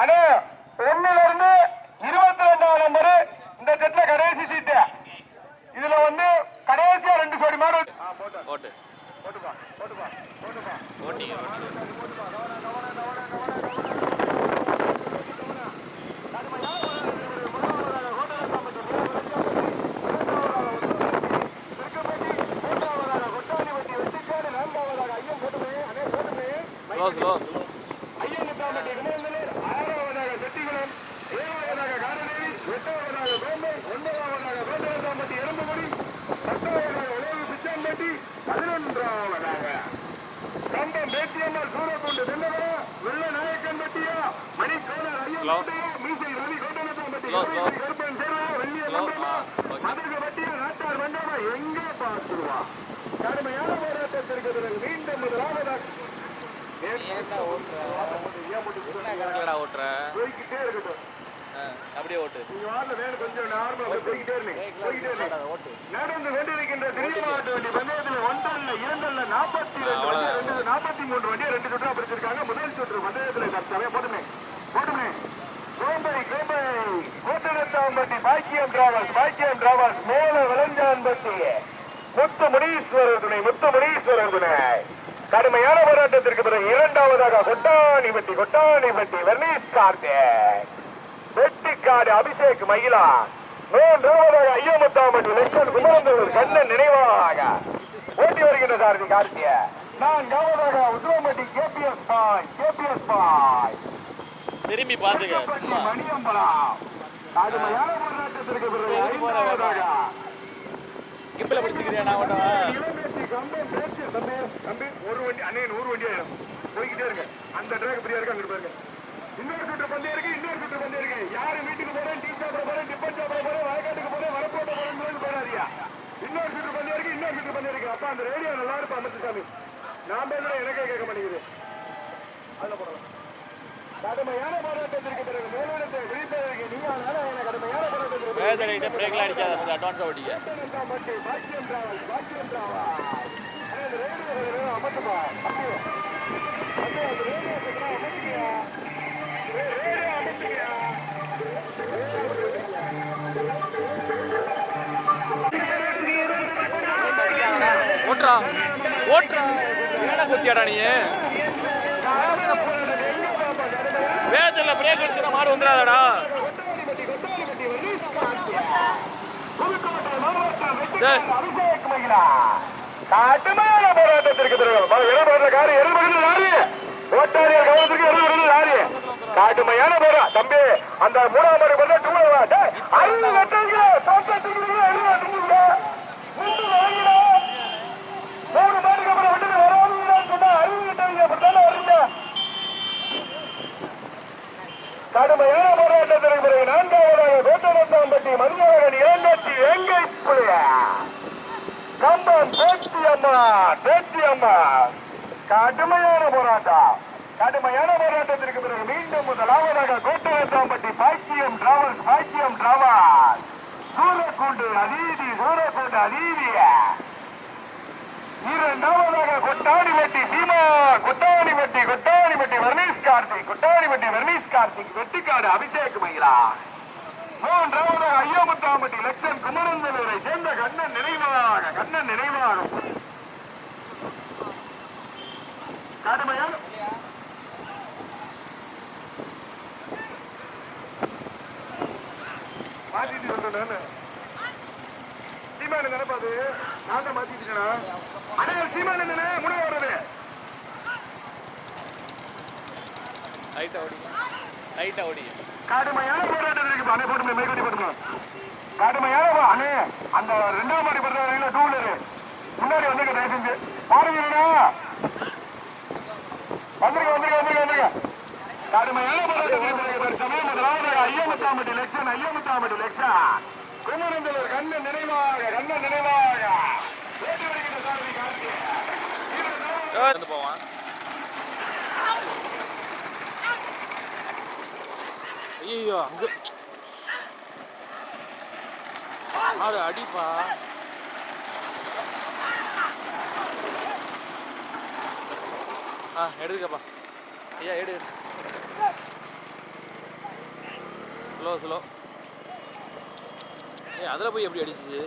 அண்ணே 1ல இருந்து 22ஆம் நம்பர் இந்த செட்ல கடைசி சீட்டு. இதுல வந்து கடைசியா 2 ஜோடி மாடு ஓட்டு போட்டுப்பா போட்டுப்பா போட்டுப்பா ஓட்டிங்க ஸ்லோ எங்கே பார்த்துருவா கடுமையான போராட்டத்திற்கு மீண்டும் முதலாவதாக போய்கிட்டே இருக்கட்டும். அப்படியே ஓட்டு கொஞ்சம் நடந்து கொண்டிருக்கின்ற திருமாவட்ட வண்டி பந்தயத்தில் 1 2 43 வண்டியை 2 சுற்றா பிடிச்சிருக்காங்க. முதல் சுற்று பந்தயத்தில் போட்டுமே போட்டுமே கோட்டனத்தாம்பட்டி பாக்கியம் டிராவல்ஸ் மேல விளைஞ்சான்பட்டி முத்து முனீஸ்வரர் துணை கடுமையான போராட்டத்திற்கு பிறகு 2வதாக கொட்டாணிப்பட்டி வெர்னீஸ் கார்த்திக் வெட்டிக்காடு அபிஷேக் மகிழா 3வதாக ஐயமுத்தாம்பட்டி லட்சன் குமரந்தூர் கண்ணன் நினைவாக ஓட்டி வருகின்ற சாரதி கார்த்திய 4வதாக உத்ரோம்பட்டி கேபிஎஸ் பாய் திரும்பி பாத்துக்க மணியம்பலம் கடுமையான போராட்டத்திற்கு பிறகு 5வதாக கிம்பில பிடிச்சிக்கிறியா நான் ஓட்டவா தம்பி ஒரு வண்டி அண்ணே 100 வண்டி ஆயிடும் போய்கிட்டே இருங்க. அந்த ட்ராக் ஃப்ரீயா இருக்கு அங்க பாருங்க. இன்னொரு சுற்று பந்தயம் இருக்கு யாரு வீட்டுக்கு போறேன் டீ சாப்பிட போறேன் டிஃபன் சாப்பிட போறேன் வயக்காட்டுக்கு போறேன் வரப்போட்ட போறேன்னு போறாதியா. இன்னொரு சுற்று பந்தயம் இருக்கு அப்ப அந்த ரேடியோ நல்லா இருப்பா அமைச்சுசாமி. நான் பேசுறேன் எனக்கே கேட்க மாட்டேங்குது. அதுல போறோம் கடுமையான போராட்டத்திற்கு பிறகு மேலிடத்தை விழிப்பதற்கு நீங்க கடுமையான போராட்டத்திற்கு பிரேக்ல அடிக்காத அட்வான்ஸ் ஓட்டிக்க பாக்கியம் டிராவல் அமர்த்துப்பா ஓட்டுறா என்ன குத்தியாடா நீ வேதத்துல பிரேக் அடிச்சுனா மாடு வந்துடாதடா. கடுமையான போராட்டத்திற்கு கடுமையான போரா தம்பி அந்த 3ஆம் கடுமையான போராட்டத்திற்கு பிறகு 4வதாக கோட்டனத்தாம்பட்டி மருதவகன் எங்கை கம்பம் பேச்சியம்மா கடுமையான போராட்டத்திற்கு பிறகு மீண்டும் முதலாவதாக கோட்டனத்தாம்பட்டி பாக்கியம் டிராவல்ஸ் சூரக்கூண்டு அதீதி 2வதாக கொட்டாணிப்பட்டி வெர்னீஸ் கார்த்திக் வெட்டிக்காடு அபிஷேக் மகிழா 3வதாக ஐயமுத்தாம்பட்டி லட்சன் குமரந்தலூரை சேர்ந்த கண்ணன் நினைவாக கடுமையான மாத்திட்டு சொல்றேன் சீமான நினைப்பாது நான் தான் மாத்திட்டுனா அண்ணா சீமான என்ன முனை வர்றது லைட்டா ஓடி கடுமையான போராட்டத்திற்கு அண்ணே போட்டுமே மைக்கடி போட்டுமே கடுமையான அண்ணே அந்த 2ஆம் மாடி பண்றாங்க 2 வீலர் முன்னாடி வந்துருக்க தயவு செஞ்சு பாருங்கண்ணா வந்துருங்க கடுமையான போராட்டத்திற்கு சமயம் முதலாவது ஐயமுத்தாம்பட்டி லட்சன் குமரந்தலூர் கண்ணன் நினைவாக ஓட்டி வருகின்ற சாரதி கார்த்திக் போவான். ஐயோ அங்க ஆடு அடிப்பா எடுக்கப்பா ஐயா எடு ஸ்லோ ஏய் அதில் போய் எப்படி அடிச்சிச்சு?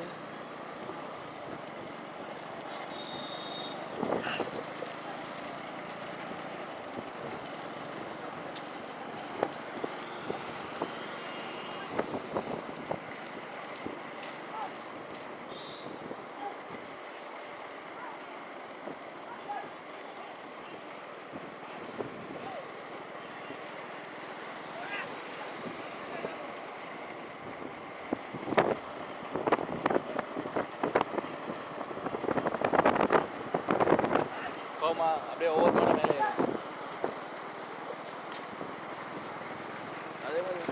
போமா அப்படியே ஒவ்வொரு மேலே மேலே ஏறும். அதே மாதிரி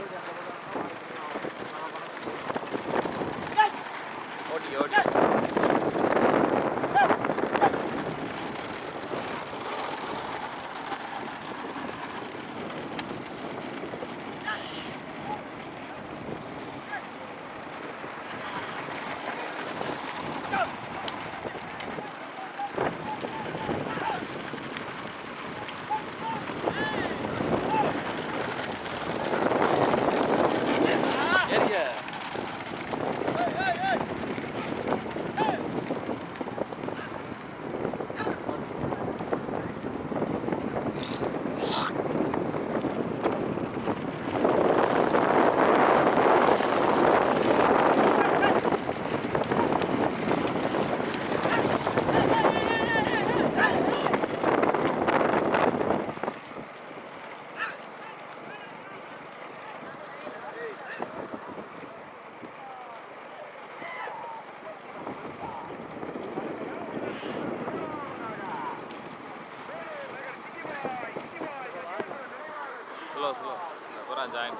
ஓட்டி ஏறிக்க. ஸ்லோ அப்புறம் ஜாயின்.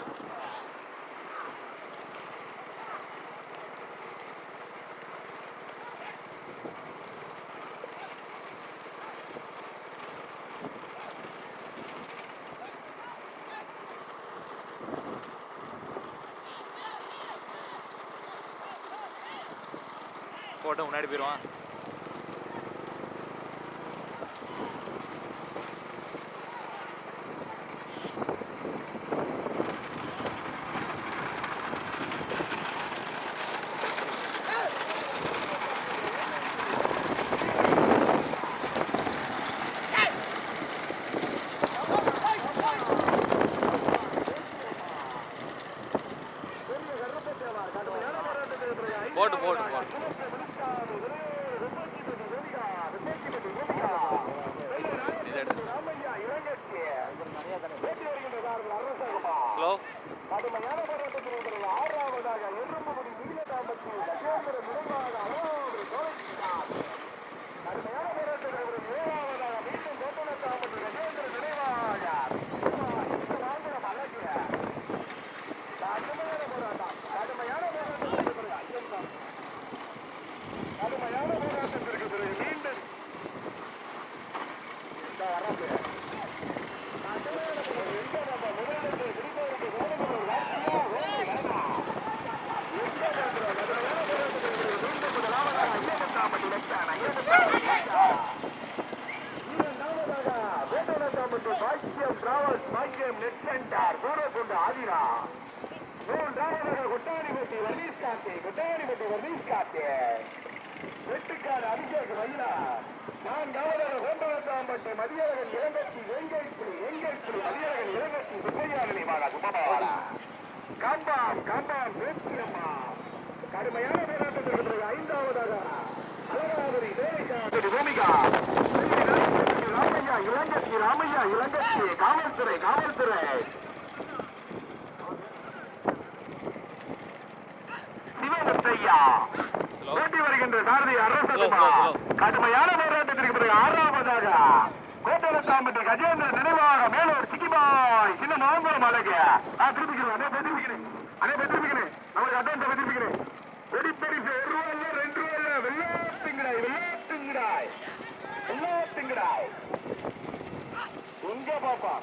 போட்டு முன்னாடி போயிடுவான். போட்டு ஸ்லோ வெட்டுக்கார அபிஷேக் மல்லா நான்காவதாக கோண்டலத்தாம்பட்டி மதியழகன் இளங்கட்சி எங்கை மதியழகன் இளங்கட்சி சுப்பையாரணி வாடா குப்பமாவாடா காம்பாம் பேச்சியம்மா கடுமையான போராட்டத்திற்கு பிறகு ஐந்தாவதாக அலகாபுரி பூமிகா ராமையா இளங்கட்சி காவல்துறை சிவமுத்தையா ஓட்டி வருகின்ற சாரதி அரசகுமா கடுமையான போராட்டத்திற்கு பிறகு ஆறாவதாக கோட்டலத்தாம்பட்டி கஜேந்திர நினைவாக மேலூர் சிக்கிபாய் சின்ன நவம்பரம் அழகு நான் திருப்பிக்கிறேன் நமக்கு அட்வான்ஸ் பெற்றிருக்கிறேன் வெடிப்பரிசு 1 ரூபா இல்ல 2 ரூபா இல்ல வெள்ளாட்டுங்கிறாய் எங்க பாப்பா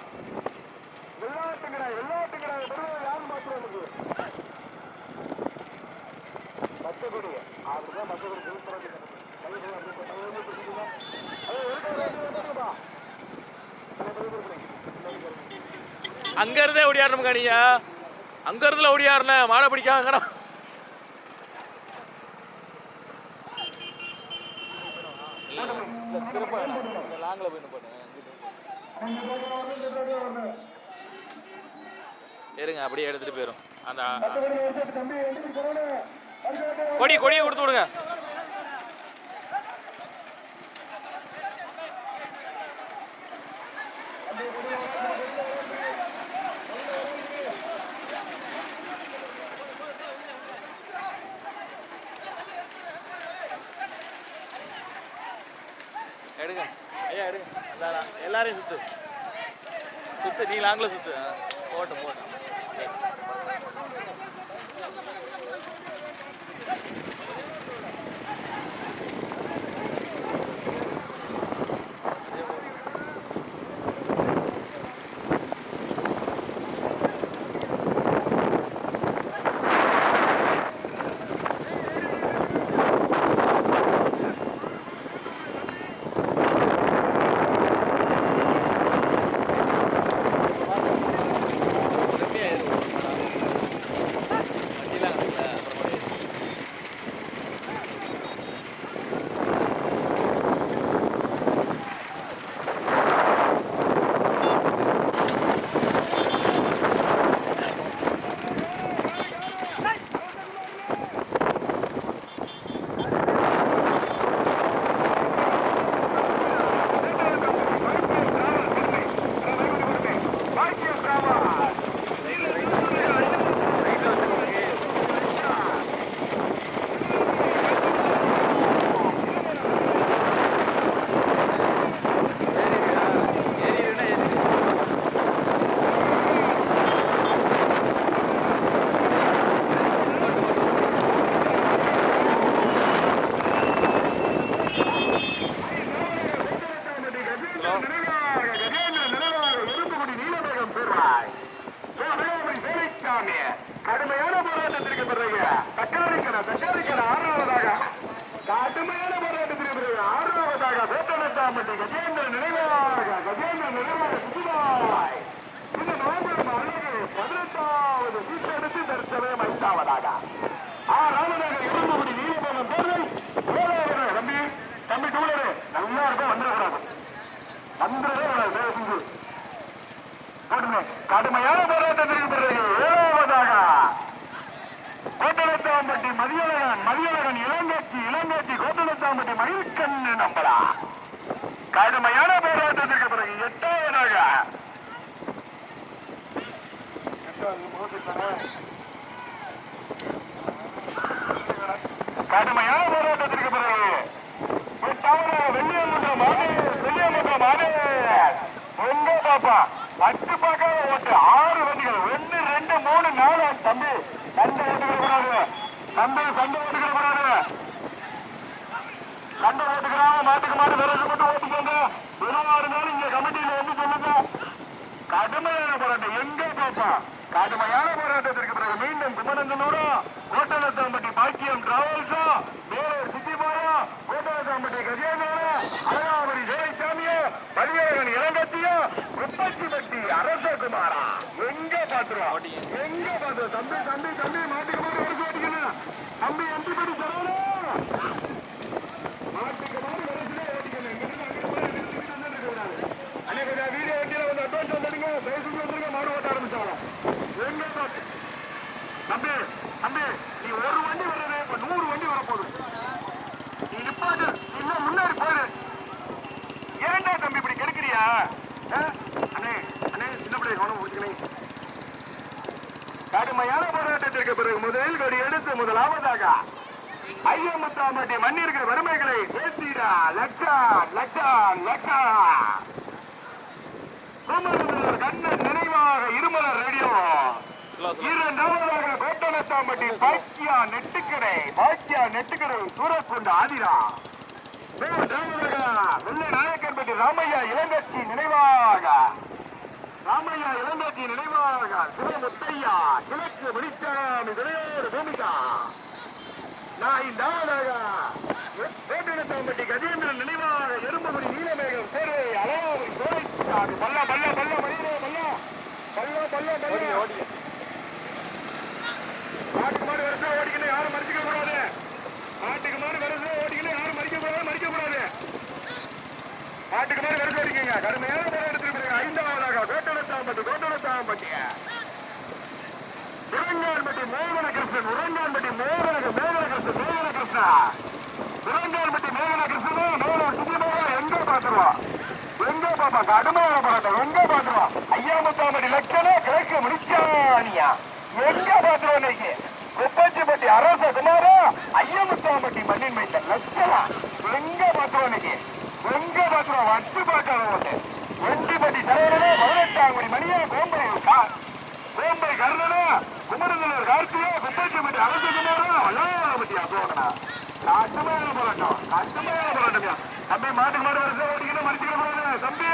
வெள்ளாட்டுங்கிறாய் யாரும் பார்த்து மச்சகுடி அப்படிதான் மச்சகுடி அங்க இருந்தே ஓடியாடுறோம் காணியா. அங்க இருந்துல ஓடியாருன மாடை பிடிக்காங்கடா. லாங்ல போய் இருங்க, அப்படியே எடுத்துட்டு போயிடும். அந்த கொடியை கொடுத்து விடுங்க. எடுங்க ஐயா, எடுங்க. எல்லாரையும் சுத்து நீ லாங்கில் சுத்து. போட்டோம் கடுமையான போராட்டத்திற்கு பிறகு கடுமையான போராட்டத்திற்கு பிறகு 6வது வேட்டனத்தாம்பட்டி கஜேந்திரன் நினைவாக புதுவாய் இந்த மாபெரும் அழகு 18வது வீட்டெடுத்து தற்சமயம் 5வதாக ராமநாக இருந்தபடி நீலபோகம் தேர்தல் தம்பி டூலரு நல்லா இருக்கும் வந்துடக்கூடாது கடுமையான போராட்டத்திற்கு பிறகு 7வதாக கோட்டலத்தாம்பட்டி மதியழகன் இளங்கட்சி கோட்டலத்தாம்பட்டி மயில்கண்ணு நம்பலா. கடுமையான போராட்டத்திற்கு பிறகு 8வதாக கடுமையான போராட்டத்திற்கு பிறகு 8வதாக வெள்ளியமுன்றம் ஆடு எங்க பாப்பா 10 பார்க்காத ஓட்டு 6 வண்டிகள் 1 2 3 4 தம்பி சண்டை ஓட்டுகிறாரு சண்டை ஓட்டுக்கிறாங்க மாட்டுக்கு மாடு விரசு மட்டும் ஓட்டுக்கோங்க. எதுவா இருந்தாலும் இங்க கமிட்டியில வந்து சொல்லுங்க. கடுமையான போராட்டம் எங்க பாப்பா கடுமையான போராட்டத்திற்கு பிறகு மீண்டும் குமரந்தனூரும் கோட்டலத்தாம்பட்டி பாக்கியம் டிராவல்ஸா வேலூர் சித்திபாரா கோட்டலத்தாம்பட்டி கஜேந்திரன் அழகாபுரி ஜெயசாமியோ மதியழகன் இளங்கத்தியோ முப்பத்திபட்டி அரசகுமாரா எங்க பாத்துருவோம் தம்பி மாட்டுக்கு மாடு வரைக்கும் ஓட்டிக்கணும். தம்பி எம்பிபடி சொல்லணும் மாட்டுக்கு மாடு வரைக்கும் ஓட்டிக்கணும். அன்னைக்கு வீடியோ வண்டியில வந்து அட்வான்ஸ் வந்துடுங்க பேசிட்டு வந்துருங்க மாடு ஓட்ட ஆரம்பிச்சாலும் எங்க தம்பி நீ ஒரு வண்டி வர்றது இப்ப 100 வண்டி வரப்போகுது. நீ நிப்பாட்டு இன்னும் முன்னாடி போயிரு. ஏன்டா தம்பி இப்படி கெடுக்கிறியா? அண்ணே சின்ன பிள்ளை கவனம் முடிச்சுக்கணும். கடுமையான போராட்டத்திற்கு பிறகு முதலில் கொடி எடுத்து முதலாவதாக ஐயமுத்தாம்பட்டி மண்ணிற்கு வறுமைகளை பேசிடா லட்சா கண்ணன் நினைவாக இருமலர் ரேடியோ. 2வதாக கோட்டலத்தாம்பட்டி பாக்கியா நெட்டுக்கடை சூரக்குண்டு ஆதிரா. 3வதாக வெள்ளை நாயக்கன்பட்டி ராமையா இளங்கட்சி நினைவாக சிவமுத்தையா கிழக்கு வெளிச்சாமி விளையோடு பூமிகா. 5வதாக கோட்டலத்தாம்பட்டி கஜேந்திரன் நினைவாக எறும்புகுடி நீலமேகம் சேரை அழகாபுரி சோலைச்சாமி பல்ல மாடு வருஷம் ஓடிக்கணும், யாரும் மறிக்க கூடாது. மாட்டுக்கு மாடு வருஷம் ஓடிக்கணும், யாரும் மறிக்க கூடாது. மாட்டுக்கு மாடு வருஷம் ஓடிக்கங்க. கடுமையான போராட்டத்தில் ஐந்தாவதாக கோட்டலத்தாம்பட்டி உரங்கான்பட்டி மோகன கிருஷ்ணன், உரங்கான்பட்டி மோகன கிருஷ்ணா, உரங்கான்பட்டி மோகன கிருஷ்ணன் மேலூர் சுத்தியமாக எங்க பாத்துருவோம், எங்க பாப்பா கடுமையான போராட்டம் எங்க பாத்துருவோம். ஐயாமுத்தாம்பட்டி லட்சணம் கிழக்கு முடிச்சானியா எங்க பாத்துருவோம். இன்னைக்கு குப்பச்சிப்பட்டி அரச குமாரா ஐயாமுத்தாம்பட்டி மண்ணின் மைந்த லட்சணம் எங்க பாத்துருவோம். இன்னைக்கு எங்க பாத்துருவோம். வட்டு பார்க்காத வெண்டிப்பட்டி தலைவரே 18 மணியா கோம்பை கர்ணனா குமரந்தலூர் கார்த்தியா குப்பச்சிப்பட்டி அரச குமாரா வல்லாரப்பட்டி அசோகனா கடுமையான போராட்டம் தம்பி. மாட்டுக்கு மாடு வருஷம் ஓடிக்கணும், மறிச்சுக்க போறாங்க தம்பி.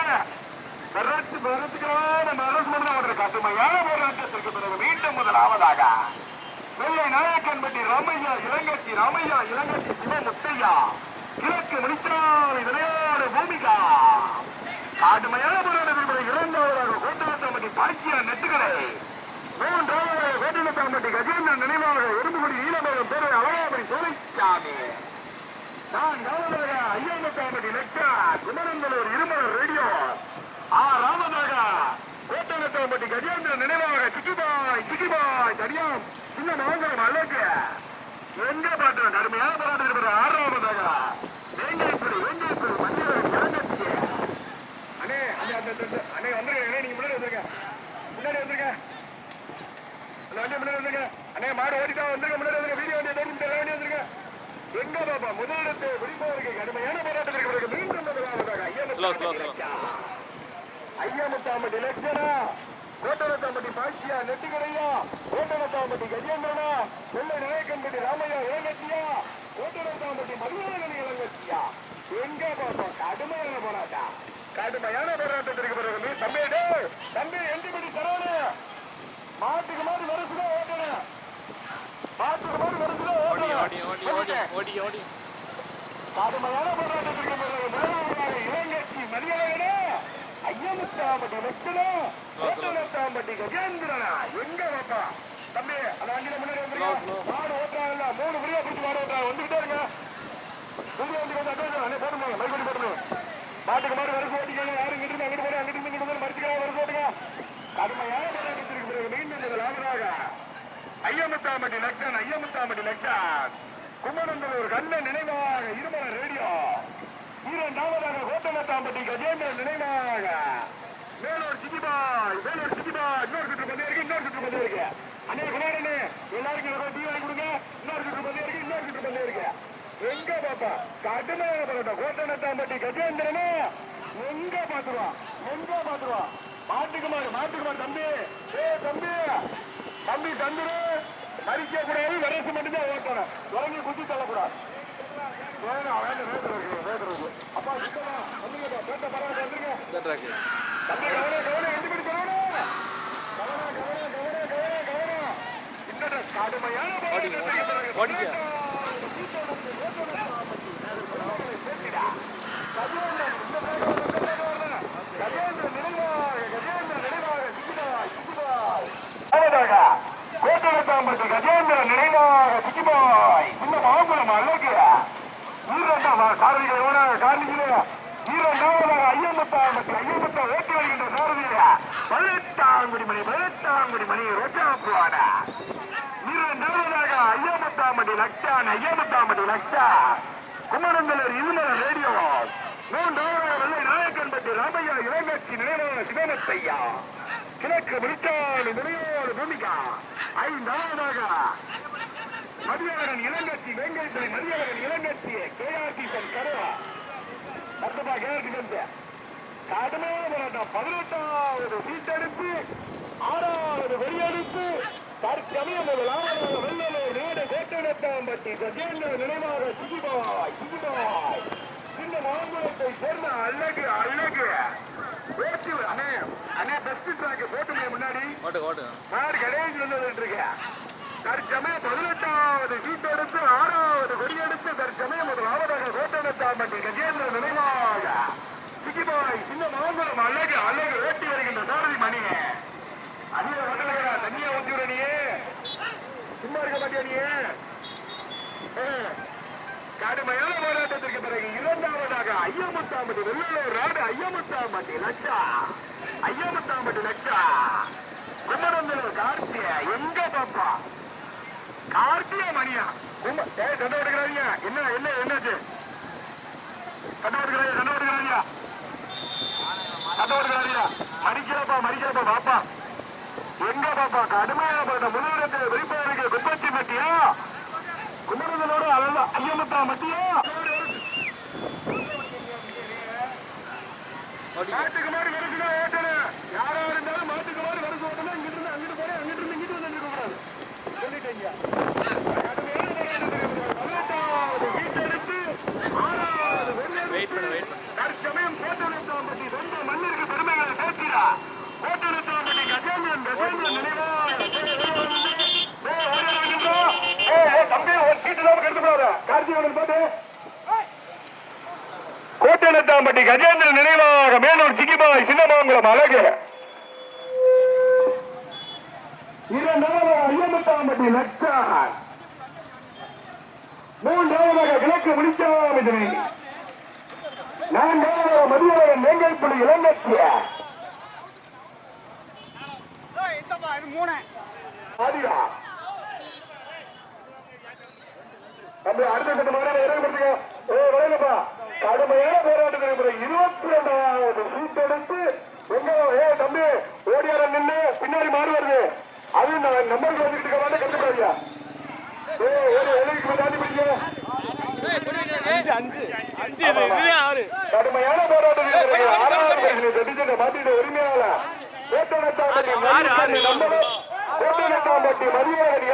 நம்ம அரசு மருந்து ஓடுற கடுமையான போராட்டத்திற்கு பிறகு மீண்டும் முதலாவதாக வெள்ளை நாயக்கன்பட்டி ராமையா இளங்கட்சி சிவமுத்தையா கிழக்கு முடிச்சாலை விளையாடு பூமிகா கடுமையான போராட்டத்திற்கு பிறகு இரண்டாவதாக கோட்டலத்தாம்பட்டி பாக்கியா நெட்டுகளை, மூன்றாவதாக கோட்டலத்தாம்பட்டி கஜேந்திரன் நினைவாக எறும்புகுடி ஈழமரம் பேரை அழகாபடி சோலைச்சாமி, நான்காவதாக ஐயாமுத்தாம்பட்டி லட்சா குமரந்தலூர் இருமலர் ரேடியோ, ஆறாவதாக கோட்டலத்தாம்பட்டி கஜேந்திரன் நினைவாக சிக்கிபாய் தனியாம் சின்ன மாங்கலம் அழகு எங்க பாட்டுறோம். கடுமையான போராட்டத்திற்கு ஆறாவதாக வேங்கைப்புடி மந்திர இறங்கச்சி அண்ணே அண்ணே வந்துருங்க. நீங்க முன்னாடி வந்துருங்க அந்த வண்டி முன்னாடி வந்துருங்க. அண்ணே மாடு ஓடிட்டா வந்துருங்க, முன்னாடி வந்துருங்க. வீடியோ வண்டி வண்டி வந்துருங்க. எங்க பாப்பா முதலிடத்தை விழிப்பவருக்கு கடுமையான போராட்டத்திற்கு பிறகு மீண்டும் முதலாவதாக ஐயாமுத்தாம்பட்டி லட்சணா, கோட்டலத்தாம்பட்டி பாக்கியா நெட்டுக்கரையா, கோட்டலத்தாம்பட்டி கஜேந்திரனா, வெள்ளை நாயக்கன்பட்டி ராமையா இளங்கட்சியா, கோட்டலத்தாம்பட்டி மதியானி இளங்கட்சியா எங்க பாப்பா கடுமையான போராட்டத்திற்கு பிறகு தம்பி எந்திப்படி தரானு மாட்டுக்கு மாடு வருஷம் ஓட்டணும். கடுமையான போராட்டத்திற்கு பிறகு முதலாவதாக இளங்கட்சி மதியானே ஐயாமுத்தாம்பட்டி லட்சணம், கோட்டலத்தாம்பட்டி கஜேந்திரனா எங்க பாப்பா தம்பி. அந்த வண்டியில முன்னாடி வந்துருங்க. மாடு ஓட்டுறாங்கல்ல, 3 முறையா பிடிச்சி மாடு ஓட்டுறாங்க. வந்துகிட்டே இருங்க. புதிய வண்டி வந்து அட்வான்ஸ் போடுங்க, மைக் போடணும். மாட்டுக்கு மாடு வருஷம் ஓட்டிக்கணும், யாரும் இங்கிட்டு அங்கிட்டு போய் அங்கிட்டு மறிச்சுக்கலாம் வருஷம் ஓட்டுங்க. கடுமையான போராட்டத்திற்கு பிறகு மீண்டும் முதலாவதாக ஐயாமுத்தாம்பட்டி லட்சன் குமரந்தலூர் கண்ணன் நினைவாக இருமலர் ரேடியோ, இரண்டாவதாக கோட்டலத்தாம்பட்டி கஜேந்திரன் நினைவாக மேலூர் சிக்கிபாய் இன்னொரு சுற்று பந்தயம் இருக்கு. அண்ணே குமாரண்ணே எல்லாருக்கும் டீ வாங்கி கொடுங்க. இன்னொரு சுற்று பந்தயம் இருக்கு. எங்க பாப்பா கடுமையான போராட்டம். கோட்டலத்தாம்பட்டி கஜேந்திரனே எங்க பாத்துருவான். மாட்டுக்கு மாடு தம்பி தந்துரு மறிக்க கூடாது. வரசு மட்டும்தான் ஓட்டணும். உறங்கி குத்தி தள்ளக்கூடாது. அப்பா வந்துருங்கப்பா, பேட்ட பரவாயில்ல வந்துருங்க. தம்பி கவனம் எந்த படி கவனம் இன்னொரு கடுமையான கோட்டலத்தாம்பட்டி கஜேந்திரன் நினைவாக சிக்கிபாய் சின்ன மாங்குளம் அழகு, இரண்டாவதாக ஐயம்பத்தாம்பட்டி ஓட்டி வருகின்ற சாரதியா 18 மணி ரோஜாப்புவான, இரண்டாவதாக ஐயம்பத்தாம்பட்டி லட்சா குமரந்தலூர் இருமலர் ரேடியோ, மூன்றாவதாக வெள்ளை நாயக்கன்பட்டி ராமையா இளங்கட்சி நினைவாக சிவமத்தையா கிழக்கு முடிச்சாலி நிலையோடு பூமிகா, ஐந்தாவதாக மதியவரன் இளங்கட்சி வேங்கைப்பள்ளி மதியவரன் இளங்கட்சி கேஆர்டிசன் கருவா பத்தப்பா கேஆர்டிசன் கடுமையான போராட்டம். 18வது சீட்டெடுத்து 6வது வெளியெடுத்து தற்சமயம் முதலாவதாக வெள்ளலூர் நாடு கோட்டலத்தாம்பட்டி கஜேந்திர நினைவாக சிகிபாய் இந்த மாங்குளத்தை சேர்ந்த அழகு ஓட்டு அண்ணே பெஸ்ட் ட்ராக் போட்டு முன்னாடி மாடு கடைசி வந்துட்டு இருக்க. தற்சமயம் 18வது சீட்டெடுத்து 6வது கொடியெடுத்து தற்சமயம் முதலாவதாக கோட்டலத்தாம்பட்டி கஜேந்திர நினைவாக சிக்கிபாய் சின்ன மாங்குளம் அழகு ஓட்டி வருகின்ற சாரதி மணி அதிக வகலகரா தனியா ஊத்தி விட நீ சும்மா இருக்க மாட்டியா நீ நச்சாம்பட்டி லட்சா ஐயமுத்தாம்பட்டி லட்சா குமரந்தூர் கார்த்திய எங்க பாப்பா கார்த்திய மணியா சண்டை ஓடுகிறாங்க என்ன என்ன என்னாச்சு சண்டை ஓடுகிறாங்க மறிக்கிறப்பா பாப்பா எங்க பாப்பா கடுமையான முன்னிடத்தை வெளிப்பாடு குப்பச்சி மட்டியா குமரந்தனோட அளவு ஐயமுத்தா மட்டியா மாட்டுக்கு மாடு வருஷம் ஓட்டணும் யாரா இருந்தாலும் மாட்டுக்கு மாடு வருஷம் ஓட்டணும் இங்கிட்டு இருந்து அங்கிட்டு போறேன் அங்கிட்டு இருந்து இங்கிட்டு வந்து கூடாது சொல்லிட்டீங்க தற்சமயம் கோட்டனத்தாம்பட்டி சொந்த மண்ணிற்கு பெருமைகளை சேர்க்கிறா கோட்டனத்தாம்பட்டி கஜேந்திரன் நினைவா தம்பி ஒரு சீட்டு தான் கெடுத்துடாத கார்த்திகேயன் பாட்டு கோட்டனத்தாம்பட்டி கஜேந்திரன் நினைவாக மேலூர் சிக்கிபாய் சின்னமாங்குளம் அழகு இரண்டாவது ஐயமுத்தாம்பட்டி லட்சான் மூன்றாவதாக கிழக்கு முடிச்சாமிதனை நான்காவதாக மதியவன் வேங்கைப்புலி இளங்கட்சிய அடுத்த கடுமையான போராட்டத்திற்கு 22வது சீட்டெடுத்து தம்பி ஓடியார நின்று பின்னாடி மாறி வருது அது நம்பருக்கு வந்துகிட்டு இருக்க கட்டுப்பாடியா கடுமையான போராட்டத்தில் மாத்திட்டு உரிமையாளர் கோட்டனத்தாம்பட்டி மதியவன்